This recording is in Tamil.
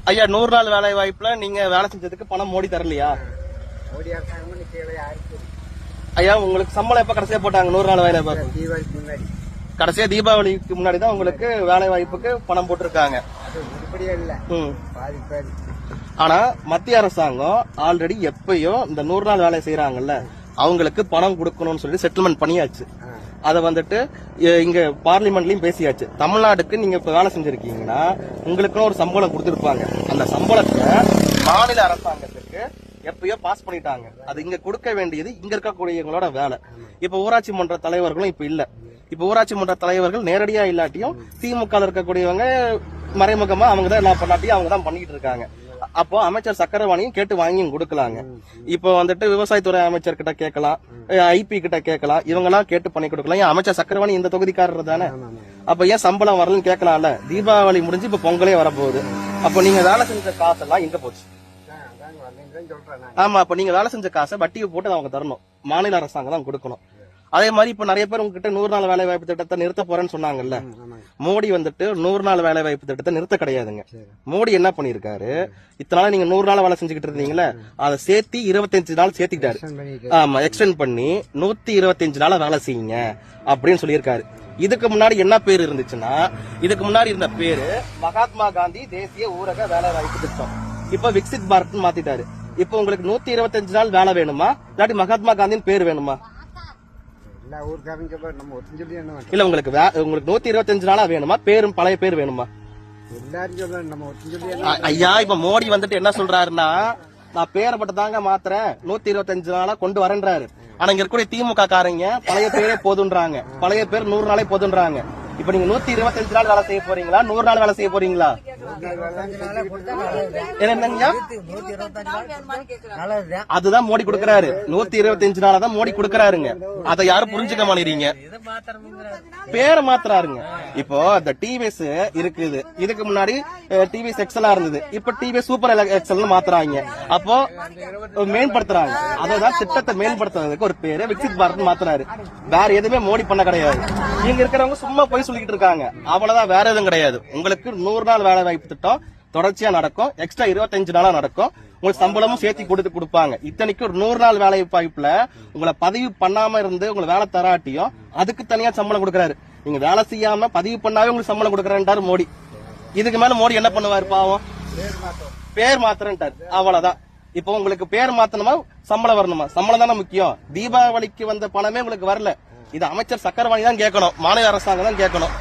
ஐயா 100 நாள் வேலை வாய்ப்புல நீங்க வேலை செஞ்சதுக்கு பணம் மோடி தரலையா? மோடி அரசாங்கம் ஐயா உங்களுக்கு சம்பளம் எப்ப கடைசியா போட்டாங்க? 100 நாள் வேலை வாய்ப்பு தீபாவளிக்கு முன்னாடி, கடைசியா தீபாவளிக்கு முன்னாடி தான் உங்களுக்கு வேலை வாய்ப்புக்கு பணம் போட்டிருக்காங்க. ஆனா மத்திய அரசாங்கம் ஆல்ரெடி எப்பயோ இந்த 100 நாள் வேலை செய்யறாங்கல்ல அவங்களுக்கு பணம் கொடுக்கணும்னு சொல்லி செட்டில்மெண்ட் பண்ணியாச்சு. அத வந்துட்டு இங்க பார்லிமெண்ட்லயும் பேசியாச்சு. தமிழ்நாடுக்கு நீங்க இப்ப வேலை செஞ்சிருக்கீங்கன்னா உங்களுக்குன்னு ஒரு சம்பளம் கொடுத்திருப்பாங்க. அந்த சம்பளத்தை மாநில அரசாங்கத்துக்கு எப்பயோ பாஸ் பண்ணிட்டாங்க. அது இங்க கொடுக்க வேண்டியது இங்க இருக்கக்கூடியவங்களோட வேலை. இப்ப ஊராட்சி மன்ற தலைவர்களும் இப்ப இல்ல. இப்ப ஊராட்சி மன்ற தலைவர்கள் நேரடியா இல்லாட்டியும் திமுக இருக்கக்கூடியவங்க மறைமுகமா அவங்கதான் எல்லா பண்ணாட்டியும் அவங்கதான் பண்ணிட்டு இருக்காங்க. அப்போ அமைச்சர் சக்கரவாணியும் கேட்டு வாங்கியும் கொடுக்கலாங்க. இப்போ வந்துட்டு விவசாயத்துறை அமைச்சர் கிட்ட கேட்கலாம், ஐபி கிட்ட கேட்கலாம், இவங்க எல்லாம் கேட்டு பண்ணி கொடுக்கலாம். ஏன் அமைச்சர் சக்கரவாணி இந்த தொகுதிக்காரர் தானே? அப்ப ஏன் சம்பளம் வரலன்னு கேட்கலாம்ல? தீபாவளி முடிஞ்சு இப்ப பொங்கலே வரப்போகுது. அப்ப நீங்க வேலை செஞ்ச காசெல்லாம் எங்க போச்சு? ஆமா, அப்ப நீங்க வேலை செஞ்ச காசை வட்டியை போட்டு அவங்க தரணும். மாநில அரசாங்கம் தான் கொடுக்கணும். அதே மாதிரி இப்ப நிறைய பேர் உங்ககிட்ட 100 நாள் வேலை வாய்ப்பு திட்டத்தை நிறுத்த போறேன்னு சொன்னாங்கல்ல. மோடி வந்துட்டு 100 நாள் வேலை வாய்ப்பு திட்டத்தை நிறுத்த கிடையாதுங்க. மோடி என்ன பண்ணிருக்காரு, இத்தனை நாள் நீங்க 100 நாள் வேலை செஞ்சுக்கிட்டு இருந்தீங்களா, அதை சேர்த்து 25 நாள் சேர்த்திட்டாரு. ஆமா, எக்ஸ்டெண்ட் பண்ணி 125 நாள வேலை செய்யுங்க அப்படின்னு சொல்லியிருக்காரு. இதுக்கு முன்னாடி என்ன பேர் இருந்துச்சுன்னா, இதுக்கு முன்னாடி இருந்த பேரு மகாத்மா காந்தி தேசிய ஊரக வேலை வாய்ப்பு திட்டம். இப்ப விக்சித் பாரத் மாத்திட்டாரு. இப்ப உங்களுக்கு 125 நாள் வேலை வேணுமா, இல்லாட்டி மகாத்மா காந்தின்னு பேர் வேணுமா? இல்ல உங்களுக்கு 125 நாளா வேணுமா, பேரும் பழைய பேர் வேணுமா? ஐயா இப்ப மோடி வந்துட்டு என்ன சொல்றாருன்னா, நான் பேரை மட்டும் தாங்க மாத்துறேன், 125 நாளா கொண்டு வரேன்றாரு. ஆனா இங்க இருக்கக்கூடிய திமுக காரங்க பழைய பேரே போதுன்றாங்க, பழைய பேர் 100 நாளே போதுன்றாங்க. இப்ப நீங்க 125 நாள் வேலை செய்ய போறீங்களா, 100 நாள் வேலை செய்ய போறீங்களா? அதுதான் மோடி கொடுக்கறாரு. 125 நாளா தான் மோடி கொடுக்கறாருங்க. அதை யாரும் புரிஞ்சுக்க மாட்டேங்கிறீங்க. பேரை மாத்துறாருங்க. இப்போ இந்த டிவிஎஸ் இருக்குது, இதுக்கு முன்னாடி டிவிஎஸ் எக்ஸலா இருந்தது, இப்ப டிவிஎஸ் சூப்பர் எக்ஸல் மாத்துறாங்க. அப்போ மேம்படுத்துறாங்க. அதான் திட்டத்தை மேம்படுத்துறதுக்கு ஒரு பேரு விக்சித் பாரத் மாத்துறாரு. வேற எதுவுமே மோடி பண்ண கிடையாது. இங்க இருக்கிறவங்க சும்மா போய் சொல்லிட்டு இருக்காங்க, அவ்வளவுதான், வேற எதுவும் கிடையாது. உங்களுக்கு 100 நாள் வேலை வாய்ப்பு திட்டம் தொடர்ச்சியா நடக்கும். எக்ஸ்ட்ரா 25 நாளா நடக்கும். உங்களுக்கு சம்பளமும் சேர்த்து கொடுப்பாங்க. இத்தனைக்கு ஒரு 100 நாள் வேலை வாய்ப்புல உங்களை பதிவு பண்ணாம இருந்து உங்களை வேலை தராட்டியும் அதுக்கு தனியா சம்பளம் கொடுக்கறாரு. நீங்க வேலை செய்யாம பதிவு பண்ணாவே உங்களுக்கு சம்பளம் கொடுக்கறாரு மோடி. இதுக்கு மேல மோடி என்ன பண்ணுவாரு பாவம்? பேர் மாத்திரன்ட்டாரு, அவ்வளவுதான். இப்போ உங்களுக்கு பேர் மாத்தணுமா சம்பளம் வரணுமா? சம்பளம் தானே முக்கியம். தீபாவளிக்கு வந்த பணமே உங்களுக்கு வரல. இது அமைச்சர் சக்கரவாணி தான் கேட்கணும், மாநில அரசாங்கம் தான் கேட்கணும்.